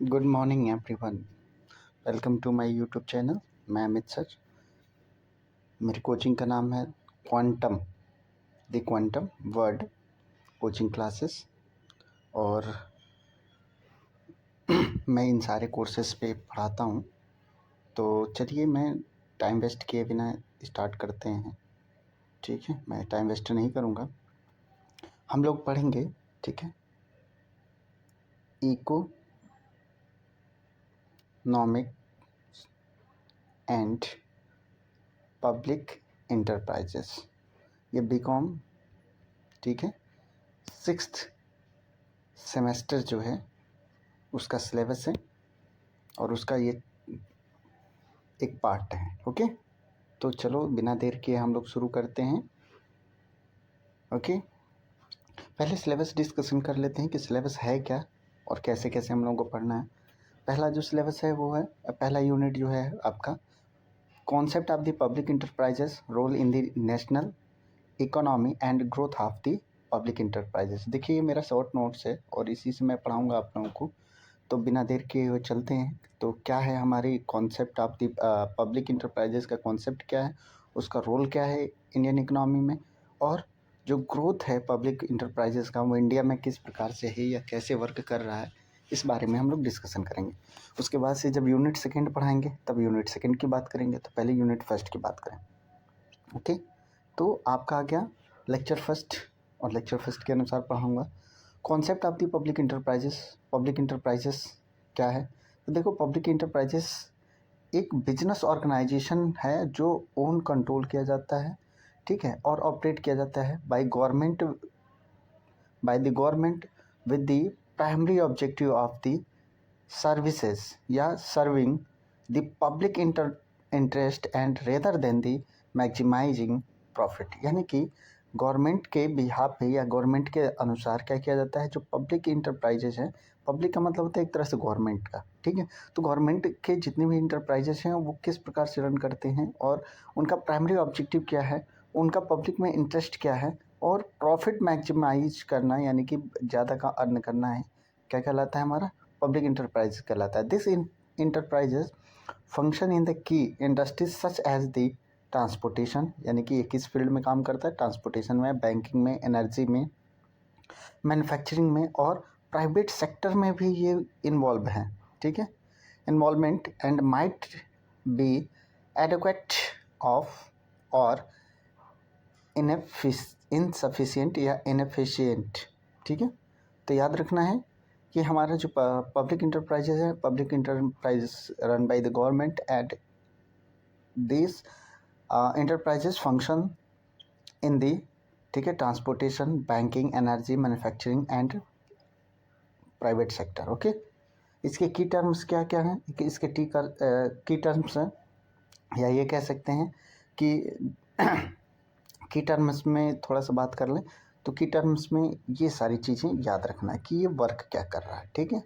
Good morning everyone. Welcome to my YouTube channel. मैं Amit sir. मेरी coaching का नाम है Quantum, the Quantum word coaching classes. और मैं इन सारे कोर्सेज पे पढ़ाता हूँ। तो चलिए, मैं टाइम वेस्ट किए बिना स्टार्ट करते हैं। ठीक है, मैं टाइम वेस्ट नहीं करूँगा। हम लोग पढ़ेंगे, ठीक है, इकोनॉमिक एंड पब्लिक इंटरप्राइजेस, ये बीकॉम, ठीक है, 6th सेमेस्टर जो है उसका सिलेबस है और उसका ये एक पार्ट है। ओके, तो चलो बिना देर किए हम लोग शुरू करते हैं। ओके, पहले सिलेबस डिस्कशन कर लेते हैं कि सिलेबस है क्या और कैसे कैसे हम लोगों को पढ़ना है। पहला जो सिलेबस है वो है, पहला यूनिट जो है आपका concept of the public enterprises, role in the national economy and growth of the public enterprises. देखिए, ये मेरा शॉर्ट नोट्स है और इसी से मैं पढ़ाऊँगा आप लोगों को। तो बिना देर किए हुए चलते हैं। तो क्या है हमारी concept of the public enterprises का कॉन्सेप्ट क्या है, उसका रोल क्या है इंडियन इकोनॉमी में, और जो ग्रोथ है पब्लिक इंटरप्राइजेस का वो इंडिया में किस प्रकार से है या कैसे वर्क कर रहा है, इस बारे में हम लोग डिस्कशन करेंगे। उसके बाद से जब यूनिट सेकंड पढ़ाएंगे तब यूनिट सेकंड की बात करेंगे। तो पहले यूनिट फर्स्ट की बात करें। ओके, तो आपका आ गया लेक्चर फर्स्ट, और लेक्चर फर्स्ट के अनुसार पढ़ाऊँगा concept of the public enterprises. Public enterprises क्या है? तो देखो, पब्लिक इंटरप्राइजेस एक बिजनेस ऑर्गेनाइजेशन है जो ओन कंट्रोल किया जाता है, ठीक है, और ऑपरेट किया जाता है by the government with the primary objective of the services या serving the public interest and rather than the maximising profit. यानी कि गवर्नमेंट के बिहाफ पे या गवर्नमेंट के अनुसार क्या किया जाता है, जो पब्लिक इंटरप्राइजेज हैं, पब्लिक का मतलब होता है एक तरह से गवर्नमेंट का, ठीक है। तो गवर्नमेंट के जितने भी इंटरप्राइजेज हैं वो किस प्रकार से रन करते हैं और उनका प्राइमरी ऑब्जेक्टिव क्या है, उनका पब्लिक में इंटरेस्ट क्या है, और प्रॉफिट मैक्सिमाइज करना यानी कि ज़्यादा का अर्न करना है, क्या कहलाता है हमारा पब्लिक इंटरप्राइज कहलाता है। This enterprises function in the key industries such as the transportation, यानी कि ये किस फील्ड में काम करता है, ट्रांसपोर्टेशन में, बैंकिंग में, एनर्जी में, मैन्युफैक्चरिंग में, और प्राइवेट सेक्टर में भी ये इन्वॉल्व हैं, ठीक है। Involvement and might be adequate of और इनसफिशिएंट या इनएफिशिएंट, ठीक है। तो याद रखना है कि हमारा जो पब्लिक इंटरप्राइजेज है, public enterprise run by the government and this enterprises function in the, ठीक है, transportation, banking, energy, manufacturing and private sector. Okay, इसके की टर्म्स क्या क्या हैं, इसके की टर्म्स हैं, या ये कह सकते हैं कि की टर्म्स में थोड़ा सा बात कर लें तो की टर्म्स में ये सारी चीज़ें याद रखना है कि ये वर्क क्या कर रहा है, ठीक है।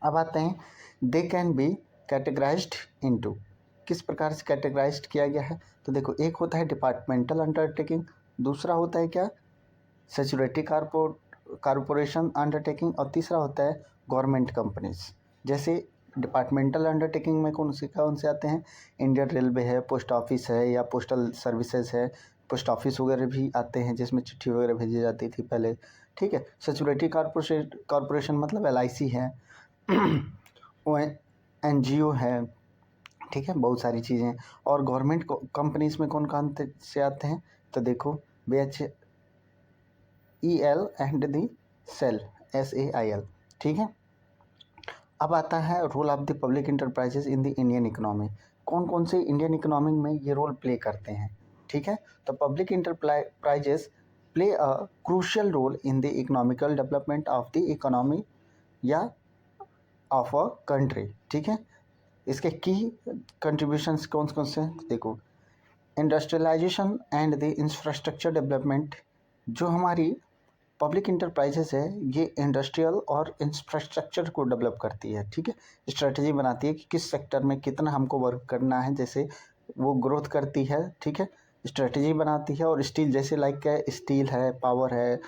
अब आते हैं, they can be categorised into, किस प्रकार से कैटेगराइज्ड किया गया है। तो देखो, एक होता है डिपार्टमेंटल अंडरटेकिंग, दूसरा होता है क्या, सेचुरिटी कारपोरेशन अंडरटेकिंग, और तीसरा होता है गवर्नमेंट कंपनीज। जैसे डिपार्टमेंटल अंडरटेकिंग में कौन से आते हैं, इंडियन रेलवे है, पोस्ट ऑफिस है या पोस्टल सर्विसेज है, पोस्ट ऑफिस वगैरह भी आते हैं जिसमें चिट्ठी वगैरह भेजी जाती थी पहले, ठीक है। सिक्योरिटी कॉरपोरेशन मतलब LIC है, वो NGO है, ठीक है, बहुत सारी चीज़ें। और गवर्नमेंट कंपनीज में कौन कौन से आते हैं, तो देखो BHEL and the SAIL, SAIL, ठीक है। अब आता है role of the public enterprises in the Indian economy, कौन कौन से इंडियन इकोनॉमी में ये रोल प्ले करते हैं, ठीक है। तो public enterprises play a crucial role in the economical development of the economy या ऑफ अ कंट्री, ठीक है। इसके की कंट्रीब्यूशंस कौन कौन से हैं, देखो, industrialisation and the infrastructure development. जो हमारी पब्लिक इंटरप्राइजेस है ये इंडस्ट्रियल और इंफ्रास्ट्रक्चर को डेवलप करती है, ठीक है। स्ट्रेटजी बनाती है कि किस सेक्टर में कितना हमको वर्क करना है, जैसे वो ग्रोथ करती है, ठीक है, स्ट्रेटजी बनाती है। और स्टील, जैसे लाइक स्टील है, पावर है,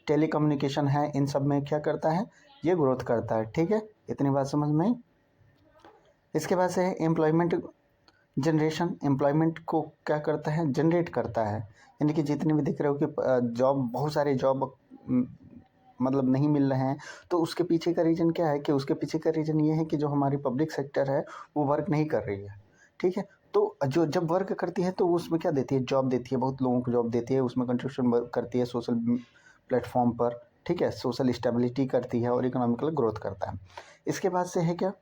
टेलीकम्युनिकेशन है, इन सब में क्या करता है, ये ग्रोथ करता है। ठीक है, इतनी बात समझ में आई। इसके बाद से है एम्प्लॉयमेंट जनरेशन। एम्प्लॉयमेंट को क्या करता है, जनरेट करता है, यानी कि जितने भी दिख रहे हो कि जॉब, बहुत सारे जॉब मतलब नहीं मिल रहे हैं, तो उसके पीछे का रीज़न क्या है, कि उसके पीछे का रीज़न ये है कि जो हमारी पब्लिक सेक्टर है वो वर्क नहीं कर रही है। ठीक है, तो जो जब वर्क करती है तो उसमें क्या देती है, जॉब देती है, बहुत लोगों को जॉब देती है, उसमें कंट्रीब्यूशन करती है सोशल प्लेटफॉर्म पर। ठीक है, सोशल स्टेबिलिटी करती है और इकोनॉमिकल ग्रोथ करता है। इसके बाद से है क्या,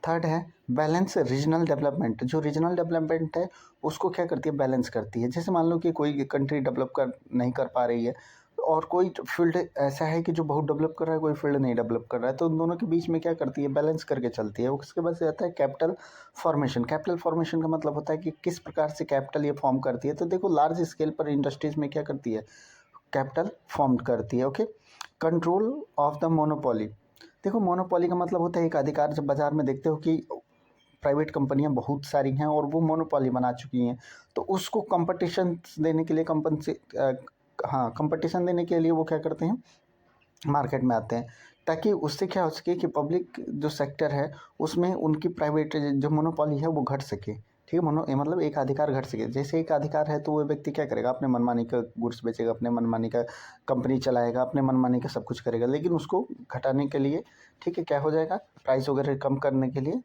थर्ड है बैलेंस रीजनल डेवलपमेंट। जो रीजनल डेवलपमेंट है उसको क्या करती है, बैलेंस करती है। जैसे मान लो कि कोई कंट्री डेवलप नहीं कर पा रही है, और कोई फील्ड ऐसा है कि जो बहुत डेवलप कर रहा है, कोई फील्ड नहीं डेवलप कर रहा है, तो उन दोनों के बीच में क्या करती है, बैलेंस करके चलती है। उसके बाद से आता है कैपिटल फॉर्मेशन। कैपिटल फॉर्मेशन का मतलब होता है कि किस प्रकार से कैपिटल ये फॉर्म करती है। तो देखो, लार्ज स्केल पर इंडस्ट्रीज में क्या करती है, कैपिटल फॉर्म करती है। Okay, control of the monopoly. देखो, मोनोपोली का मतलब होता है एक अधिकार। जब बाजार में देखते हो कि प्राइवेट कंपनियां बहुत सारी हैं और वो मोनोपोली बना चुकी हैं, तो उसको कंपटीशन देने के लिए कंपटीशन देने के लिए वो क्या करते हैं, मार्केट में आते हैं, ताकि उससे क्या हो सके कि पब्लिक जो सेक्टर है उसमें उनकी प्राइवेट जो मोनोपोली है वो घट सके। ठीक है, मतलब एक अधिकार घट सके। जैसे एक अधिकार है तो वो व्यक्ति क्या करेगा, अपने मनमानी का गुड्स बेचेगा, अपने मनमानी का कंपनी चलाएगा, अपने मनमानी का सब कुछ करेगा। लेकिन उसको घटाने के लिए, ठीक है, क्या हो जाएगा, प्राइस वगैरह कम करने के लिए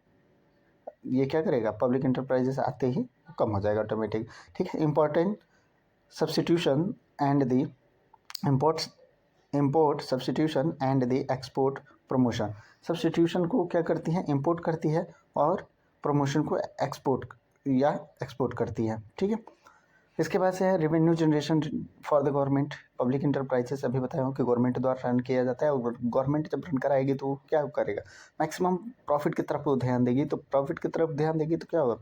ये क्या करेगा, पब्लिक इंटरप्राइजेस आते ही कम हो जाएगा ऑटोमेटिक। ठीक है, important substitution and the import substitution and the export promotion. Substitution को क्या करती है, इम्पोर्ट करती है, और प्रमोशन को एक्सपोर्ट करती है। ठीक है, इसके बाद से है revenue generation for the government. Public enterprises अभी बताया हूँ कि गवर्नमेंट द्वारा रन किया जाता है, और गवर्नमेंट जब रन कराएगी तो क्या करेगा, मैक्सिमम प्रॉफिट की तरफ वो ध्यान देगी। तो प्रॉफिट की तरफ ध्यान देगी तो क्या होगा,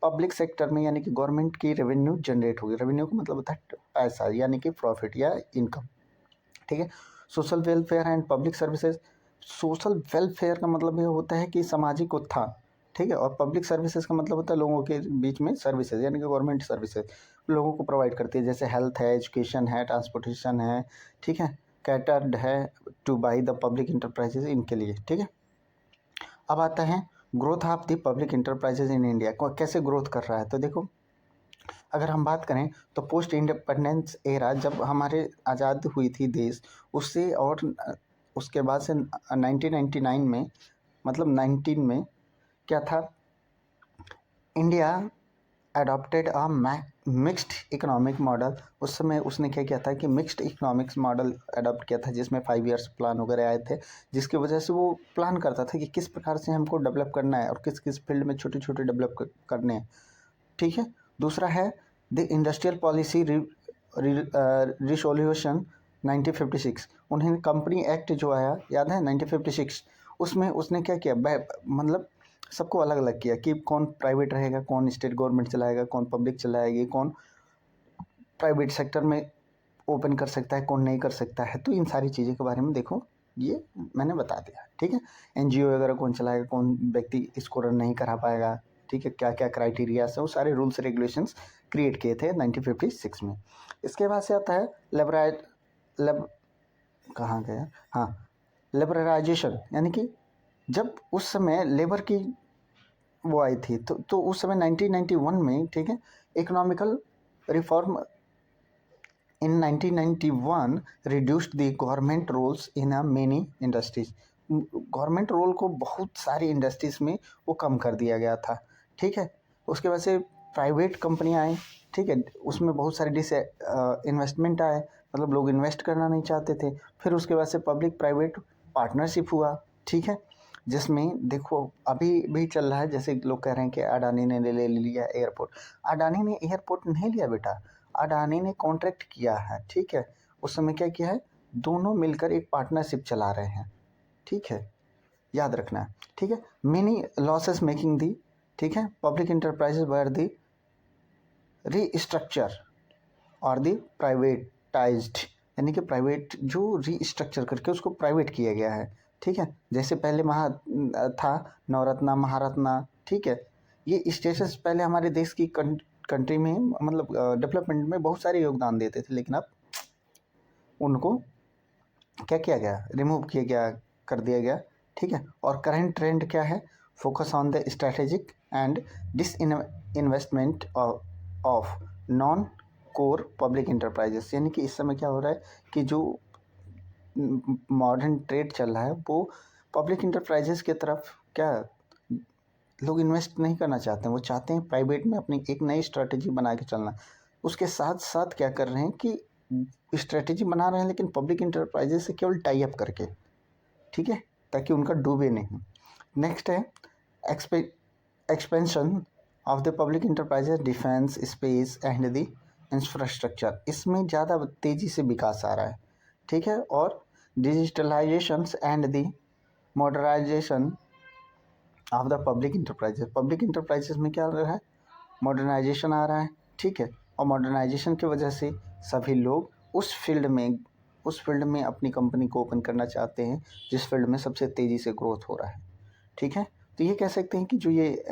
पब्लिक सेक्टर में यानी कि गवर्नमेंट की रेवेन्यू जनरेट होगी। रेवेन्यू का मतलब होता है पैसा, यानी कि प्रॉफिट या इनकम। ठीक है, social welfare and public services. Social welfare का मतलब ये होता है कि सामाजिक उत्थान। ठीक है, और पब्लिक सर्विसेज का मतलब होता है लोगों के बीच में सर्विसेज, यानी कि गवर्नमेंट सर्विसेज लोगों को प्रोवाइड करती है, जैसे हेल्थ है, एजुकेशन है, ट्रांसपोर्टेशन है। ठीक है, कैटर्ड है two by the public enterprises, इनके लिए। ठीक है, अब आता है growth of the public enterprises in India. कैसे ग्रोथ कर रहा है, तो देखो, अगर हम बात करें तो पोस्ट इंडिपेंडेंस एरा, जब हमारे आज़ाद हुई थी देश, उससे और उसके बाद से 1999 में, मतलब 19 में क्या था, India adopted a mixed economic model. उस समय उसने क्या किया था कि मिक्स्ड इकोनॉमिक्स मॉडल अडॉप्ट किया था, जिसमें 5 ईयर्स प्लान वगैरह आए थे, जिसकी वजह से वो प्लान करता था कि किस प्रकार से हमको डेवलप करना है और किस किस फील्ड में छोटे छोटे डेवलप करने हैं। ठीक है, दूसरा है द इंडस्ट्रियल पॉलिसी रिसोल्यूशन 1956। उन्हें कंपनी एक्ट जो आया, याद है, 1956, उसमें उसने क्या किया, मतलब सबको अलग अलग किया कि कौन प्राइवेट रहेगा, कौन स्टेट गवर्नमेंट चलाएगा, कौन पब्लिक चलाएगी, कौन प्राइवेट सेक्टर में ओपन कर सकता है, कौन नहीं कर सकता है। तो इन सारी चीज़ों के बारे में देखो, ये मैंने बता दिया। ठीक है, एनजीओ वगैरह कौन चलाएगा, कौन व्यक्ति इसको रन नहीं करा पाएगा, ठीक है, क्या क्या क्राइटेरिया है, वो सारे रूल्स रेगुलेशंस क्रिएट किए थे 1956 में। इसके बाद से आता है कहाँ गया, हाँ, लिबरलाइजेशन, यानी कि जब उस समय लेबर की वो आई थी, तो उस समय 1991 में, ठीक है, economical reform in 1991 reduced the government roles in a many industries। Government role को बहुत सारी इंडस्ट्रीज में वो कम कर दिया गया था। ठीक है, उसके बाद से प्राइवेट कंपनियां आई। ठीक है, उसमें बहुत सारे इन्वेस्टमेंट आए, मतलब लोग इन्वेस्ट करना नहीं चाहते थे। फिर उसके बाद से पब्लिक प्राइवेट पार्टनरशिप हुआ। ठीक है, जिसमें देखो अभी भी चल रहा है, जैसे लोग कह रहे हैं कि अडानी ने ले लिया एयरपोर्ट। अडानी ने एयरपोर्ट नहीं लिया बेटा, अडानी ने कॉन्ट्रैक्ट किया है। ठीक है, उस समय क्या किया है, दोनों मिलकर एक पार्टनरशिप चला रहे हैं। ठीक है, याद रखना है। ठीक है, मेनी लॉसेस मेकिंग दी, ठीक है, पब्लिक इंटरप्राइजेज वर दी रीस्ट्रक्चर और दी प्राइवेटाइज्ड, यानी कि प्राइवेट जो रीस्ट्रक्चर करके उसको प्राइवेट किया गया है। ठीक है, जैसे पहले था नवरत्ना, महारत्ना। ठीक है, ये स्टेटस पहले हमारे देश की कंट्री में, मतलब डेवलपमेंट में बहुत सारे योगदान देते थे, लेकिन अब उनको क्या किया गया, रिमूव किया गया, कर दिया गया, ठीक है। और करंट ट्रेंड क्या है, focus on the strategic and disinvestment of non core public enterprises. यानी कि इस समय क्या हो रहा है कि जो मॉडर्न ट्रेड चल रहा है वो पब्लिक इंटरप्राइजेस की तरफ क्या लोग इन्वेस्ट नहीं करना चाहते हैं, वो चाहते हैं प्राइवेट में अपनी एक नई स्ट्रैटेजी बना के चलना। उसके साथ साथ क्या कर रहे हैं कि स्ट्रैटेजी बना रहे हैं लेकिन पब्लिक इंटरप्राइजेस से केवल टाई अप करके, ठीक है, ताकि उनका डूबे नहीं। नेक्स्ट है expansion of the public enterprises defence space and the infrastructure. इसमें ज़्यादा तेज़ी से विकास आ रहा है, ठीक है। और digitalisation and the modernisation of the public enterprises. Public enterprises में क्या आ रहा है, मॉडर्नाइजेशन आ रहा है, ठीक है। और मॉडर्नाइजेशन की वजह से सभी लोग उस फील्ड में अपनी कंपनी को ओपन करना चाहते हैं जिस फील्ड में सबसे तेज़ी से ग्रोथ हो रहा है, ठीक है। तो ये कह सकते हैं कि जो ये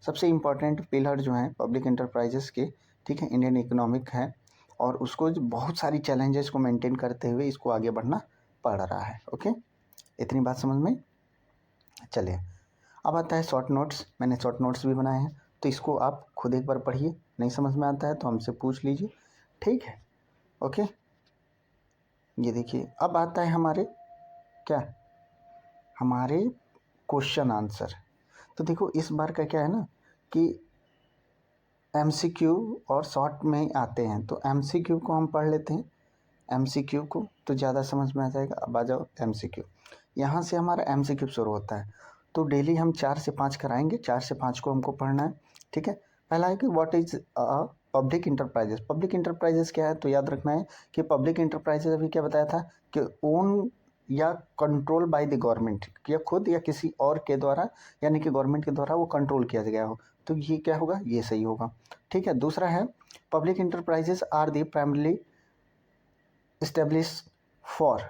सबसे इम्पॉर्टेंट पिलर जो हैं पब्लिक इंटरप्राइजेस के, ठीक है, इंडियन इकोनॉमिक है और उसको बहुत सारी चैलेंजेस को मेंटेन करते हुए इसको आगे बढ़ना पड़ रहा है। ओके, इतनी बात समझ में। चलिए अब आता है शॉर्ट नोट्स। मैंने शॉर्ट नोट्स भी बनाए हैं, तो इसको आप खुद एक बार पढ़िए, नहीं समझ में आता है तो हमसे पूछ लीजिए, ठीक है। ओके, ये देखिए अब आता है हमारे क्वेश्चन आंसर। तो देखो इस बार का क्या है ना कि एमसीक्यू और शॉर्ट में आते हैं, तो एमसीक्यू को हम पढ़ लेते हैं। एमसीक्यू को तो ज़्यादा समझ में आ जाएगा। अब आ जाओ एमसीक्यू। यहाँ से हमारा एमसीक्यू शुरू होता है, तो डेली हम 4 से 5 कराएंगे। 4 से 5 को हमको पढ़ना है, ठीक है। पहला है कि what is public enterprises. Public enterprises क्या है, तो याद रखना है कि पब्लिक इंटरप्राइजेस अभी क्या बताया था कि ओन या कंट्रोल बाय द गवर्नमेंट, या खुद या किसी और के द्वारा, यानी कि गवर्नमेंट के द्वारा वो कंट्रोल किया गया हो, तो ये क्या होगा, ये सही होगा, ठीक है। दूसरा है public enterprises are the primarily establish for.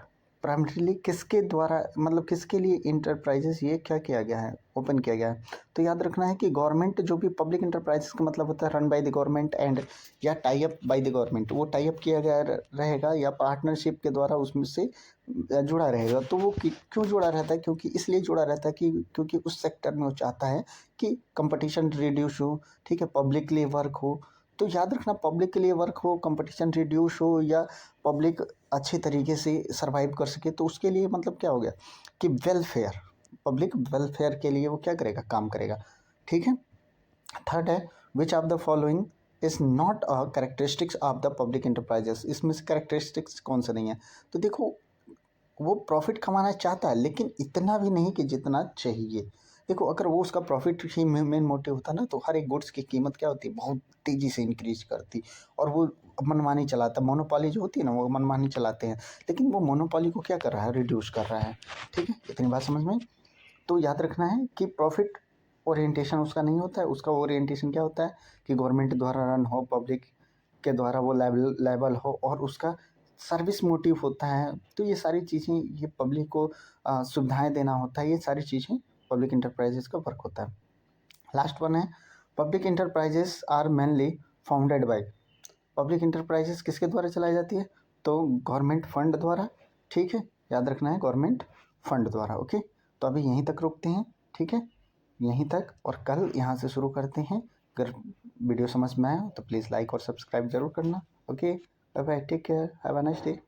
Primarily किसके द्वारा, मतलब किसके लिए इंटरप्राइजेस ये क्या किया गया है, ओपन किया गया है। तो याद रखना है कि गवर्नमेंट, जो भी पब्लिक इंटरप्राइजेस का मतलब होता है run by the government and या tie up by the government, वो टाई अप किया गया रहेगा या पार्टनरशिप के द्वारा उसमें से जुड़ा रहेगा। तो वो क्यों जुड़ा रहता है, क्योंकि इसलिए जुड़ा रहता है कि क्योंकि उस सेक्टर में वो चाहता है कि कंपटीशन रिड्यूस हो, ठीक है, पब्लिकली वर्क हो। तो याद रखना, पब्लिक के लिए वर्क हो, कंपटीशन रिड्यूस हो या पब्लिक अच्छे तरीके से सर्वाइव कर सके, तो उसके लिए मतलब क्या हो गया कि वेलफेयर, पब्लिक वेलफेयर के लिए वो क्या करेगा, काम करेगा, ठीक है। थर्ड है which of the following is not a characteristics of the public enterprises. इसमें से कैरेक्टरिस्टिक्स कौन सा नहीं है। तो देखो वो प्रॉफिट कमाना चाहता है लेकिन इतना भी नहीं कि जितना चाहिए। देखो अगर वो उसका प्रॉफिट ही मेन मोटिव होता ना, तो हर एक गुड्स की कीमत क्या होती, बहुत तेज़ी से इंक्रीज करती, और वो मनमानी चलाता। मोनोपोली जो होती है ना, वो मनमानी चलाते हैं, लेकिन वो मोनोपोली को क्या कर रहा है, रिड्यूस कर रहा है, ठीक है। इतनी बात समझ में। तो याद रखना है कि प्रॉफिट ओरिएंटेशन उसका नहीं होता है, उसका ओरिएंटेशन क्या होता है कि गवर्नमेंट द्वारा रन हो, पब्लिक के द्वारा वो लेबल हो, और उसका सर्विस मोटिव होता है। तो ये सारी चीज़ें, ये पब्लिक को सुविधाएं देना होता है, ये सारी चीज़ें पब्लिक इंटरप्राइजेस का वर्क होता है। लास्ट वन है public enterprises are mainly founded by. Public enterprises किसके द्वारा चलाई जाती है, तो गवर्नमेंट फंड द्वारा, ठीक है, याद रखना है गवर्नमेंट फंड द्वारा। ओके, तो अभी यहीं तक रुकते हैं, ठीक है, यहीं तक, और कल यहाँ से शुरू करते हैं। अगर वीडियो समझ में आया तो प्लीज़ लाइक और सब्सक्राइब जरूर करना। Okay, bye bye, take care, have a nice day.